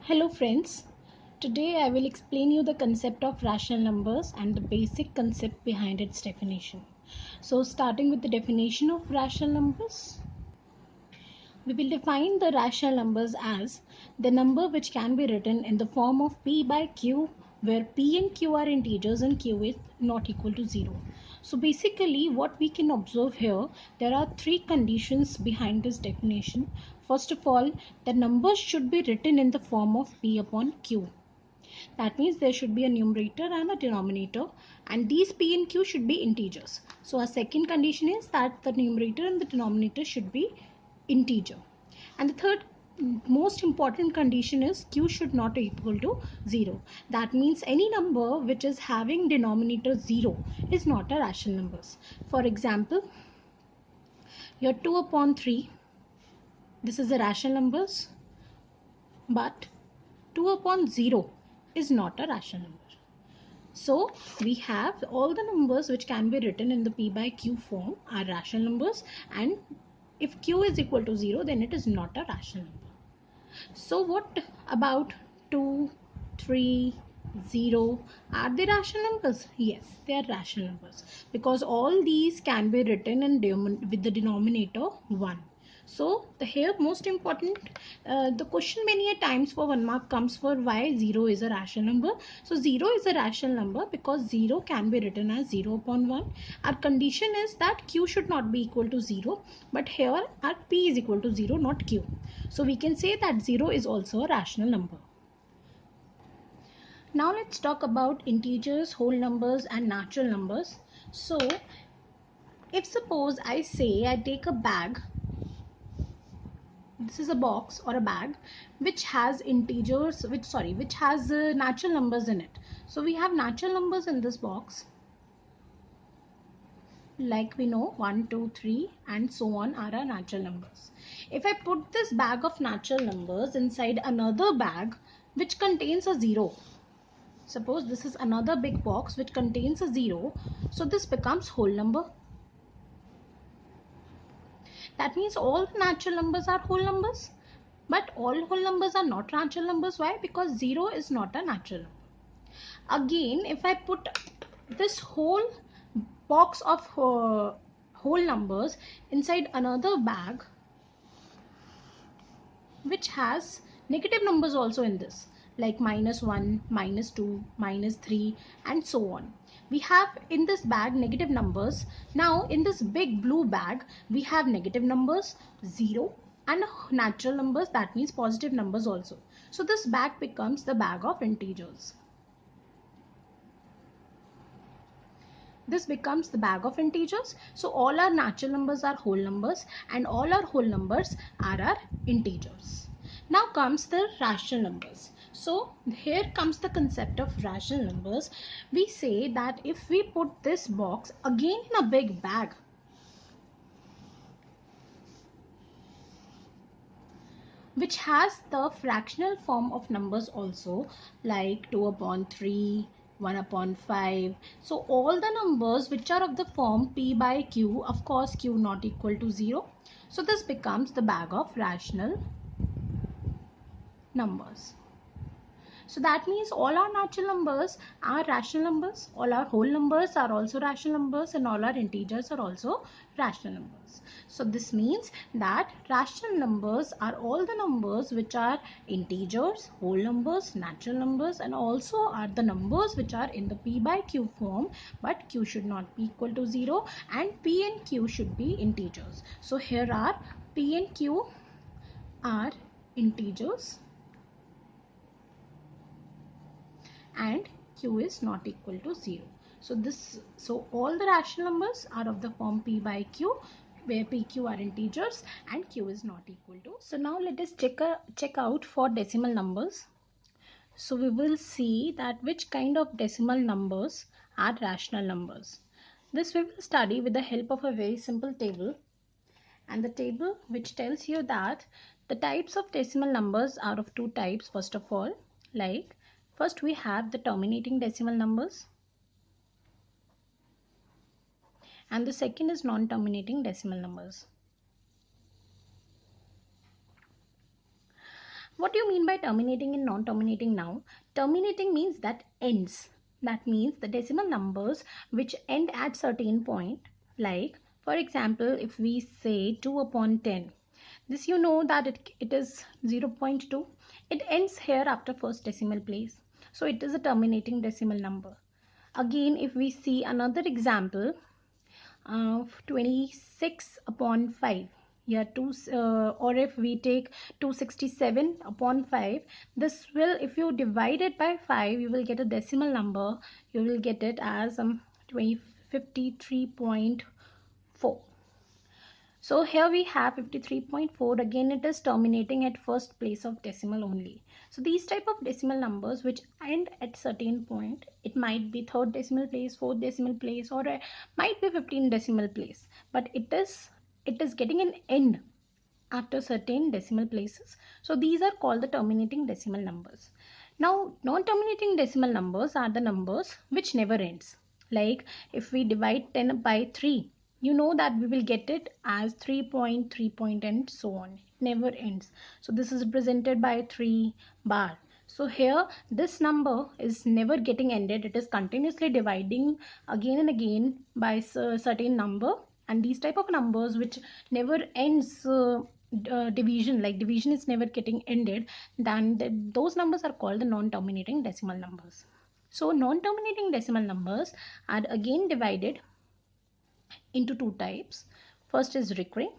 Hello friends, today I will explain you the concept of rational numbers and the basic concept behind its definition. So starting with the definition of rational numbers, we will define the rational numbers as the number which can be written in the form of p by q, where p and q are integers and q is not equal to 0. So basically what we can observe here, there are three conditions behind this definition. First of all, the numbers should be written in the form of p upon q. That means there should be a numerator and a denominator, and these p and q should be integers. So our second condition is that the numerator and the denominator should be integer. And the third most important condition is q should not equal to 0. That means any number which is having denominator 0 is not a rational number. For example, your 2 upon 3, this is a rational numbers, but 2 upon 0 is not a rational number. So we have all the numbers which can be written in the p by q form are rational numbers, and if q is equal to 0, then it is not a rational number. So what about 2, 3, 0? Are they rational numbers? Yes, they are rational numbers because all these can be written in with the denominator 1. So the here most important, the question many a times for 1 mark comes for why 0 is a rational number. So 0 is a rational number because 0 can be written as 0 upon 1. Our condition is that q should not be equal to 0, but here our p is equal to 0, not q. So we can say that 0 is also a rational number. Now let's talk about integers, whole numbers and natural numbers. So if suppose I say I take a bag, this is a box or a bag which has integers, which has natural numbers in it. So we have natural numbers in this box, like we know 1, 2, 3 and so on are our natural numbers. If I put this bag of natural numbers inside another bag which contains a 0, suppose this is another big box which contains a 0, so this becomes whole number. That means all natural numbers are whole numbers, but all whole numbers are not natural numbers. Why? Because 0 is not a natural number. Again, if I put this whole box of whole numbers inside another bag which has negative numbers also in this, like -1, -2, -3 and so on. We have in this bag negative numbers. Now in this big blue bag we have negative numbers, 0 and natural numbers, that means positive numbers also. So this bag becomes the bag of integers. This becomes the bag of integers. So all our natural numbers are whole numbers and all our whole numbers are our integers. Now comes the rational numbers. So here comes the concept of rational numbers. We say that if we put this box again in a big bag, which has the fractional form of numbers also, like 2 upon 3, 1 upon 5. So all the numbers which are of the form p by q, of course q not equal to 0. So this becomes the bag of rational numbers. So that means all our natural numbers are rational numbers, all our whole numbers are also rational numbers, and all our integers are also rational numbers. So this means that rational numbers are all the numbers which are integers, whole numbers, natural numbers, and also are the numbers which are in the p by q form, but q should not be equal to 0 and p and q should be integers. So here are p and q are integers and q is not equal to 0. So all the rational numbers are of the form p by q, where p, q are integers and q is not equal to. So now let us check out for decimal numbers. So we will see that which kind of decimal numbers are rational numbers. This we will study with the help of a very simple table, and the table which tells you that the types of decimal numbers are of two types. First of all, like first we have the terminating decimal numbers, and the second is non-terminating decimal numbers. What do you mean by terminating and non-terminating now? Terminating means that ends. That means the decimal numbers which end at certain point. Like, for example, if we say 2 upon 10, this you know that it is 0.2. It ends here after first decimal place. So it is a terminating decimal number. Again, if we see another example of 26 upon 5, yeah, or if we take 267 upon 5, this will, if you divide it by 5, you will get a decimal number. You will get it as 53.4. So here we have 53.4. Again, it is terminating at first place of decimal only. So these type of decimal numbers which end at certain point, it might be third decimal place, fourth decimal place, or might be 15 decimal place, but it is getting an end after certain decimal places. So these are called the terminating decimal numbers. Now, non-terminating decimal numbers are the numbers which never ends. Like if we divide 10 by 3, you know that we will get it as 3.3 and so on. It never ends. So this is represented by 3 bar. So here this number is never getting ended. It is continuously dividing again and again by a certain number, and these type of numbers which never ends division, like division is never getting ended, then those numbers are called the non-terminating decimal numbers. So non-terminating decimal numbers are again divided into two types. First is recurring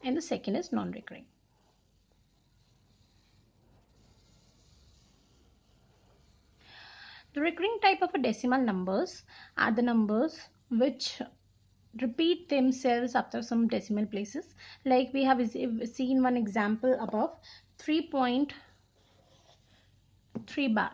and the second is non-recurring. The recurring type of a decimal numbers are the numbers which repeat themselves after some decimal places. Like we have seen one example above, 3.3 bar.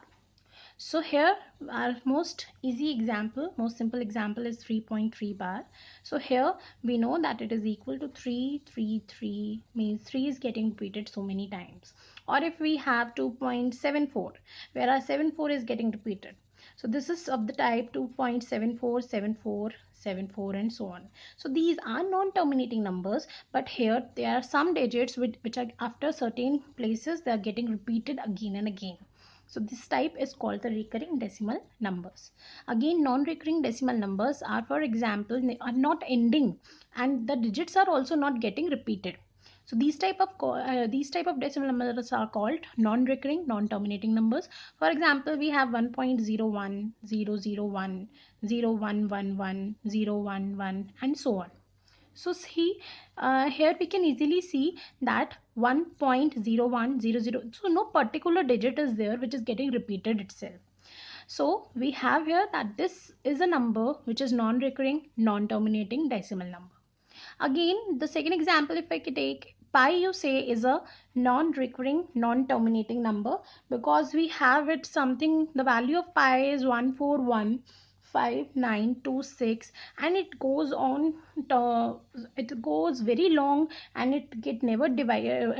So here our most easy example, most simple example is 3.3 bar. So here we know that it is equal to 333, means 3 is getting repeated so many times. Or if we have 2.74, where our 74 is getting repeated. So this is of the type 2.74, 74, 74 and so on. So these are non-terminating numbers, but here there are some digits which are after certain places they are getting repeated again and again. So this type is called the recurring decimal numbers. Again, non-recurring decimal numbers are, for example, are not ending and the digits are also not getting repeated. So these type of decimal numbers are called non-recurring, non-terminating numbers. For example, we have 1.01, 001, 0111, 011 and so on. So see, here we can easily see that 1.0100, so no particular digit is there which is getting repeated itself. So we have here that this is a number which is non-recurring, non-terminating decimal number. Again, the second example, if I could take pi, you say is a non-recurring, non-terminating number, because we have it something, the value of pi is 1415926, and it goes on it goes very long, and it get never divided,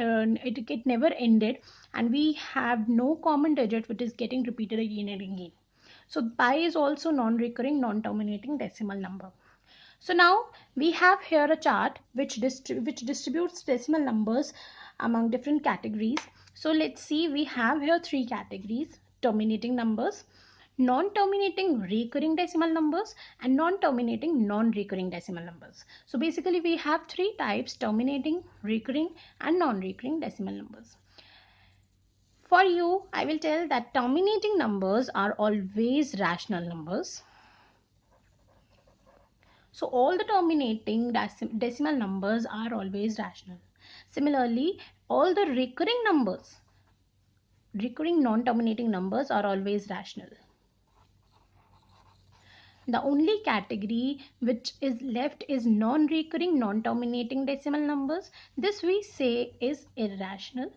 it get never ended, and we have no common digit which is getting repeated again and again. So pi is also non-recurring, non-terminating decimal number. So now we have here a chart which distributes decimal numbers among different categories. So let's see, we have here three categories: terminating numbers, non-terminating recurring decimal numbers, and non-terminating non-recurring decimal numbers. So basically we have three types: terminating, recurring and non-recurring decimal numbers. For you, I will tell that terminating numbers are always rational numbers. So all the terminating decimal numbers are always rational. Similarly, all the recurring numbers, recurring non-terminating numbers are always rational. The only category which is left is non-recurring non-terminating decimal numbers. This we say is irrational.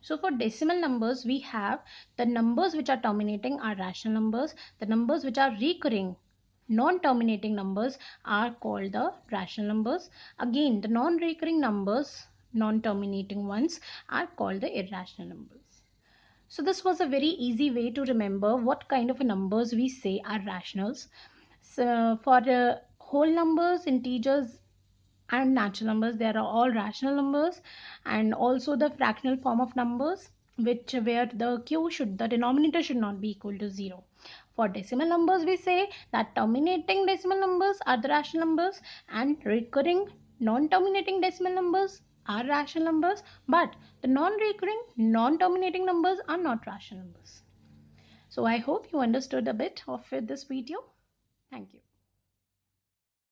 So for decimal numbers, we have the numbers which are terminating are rational numbers. The numbers which are recurring, non-terminating numbers are called the rational numbers. Again, the non-recurring numbers, non-terminating ones, are called the irrational numbers. So this was a very easy way to remember what kind of numbers we say are rationals. So for whole numbers, integers and natural numbers, they are all rational numbers. And also the fractional form of numbers, which where the denominator should not be equal to 0. For decimal numbers, we say that terminating decimal numbers are the rational numbers, and recurring non-terminating decimal numbers are rational numbers, but the non-recurring non-terminating numbers are not rational numbers. So I hope you understood a bit of this video. Thank you.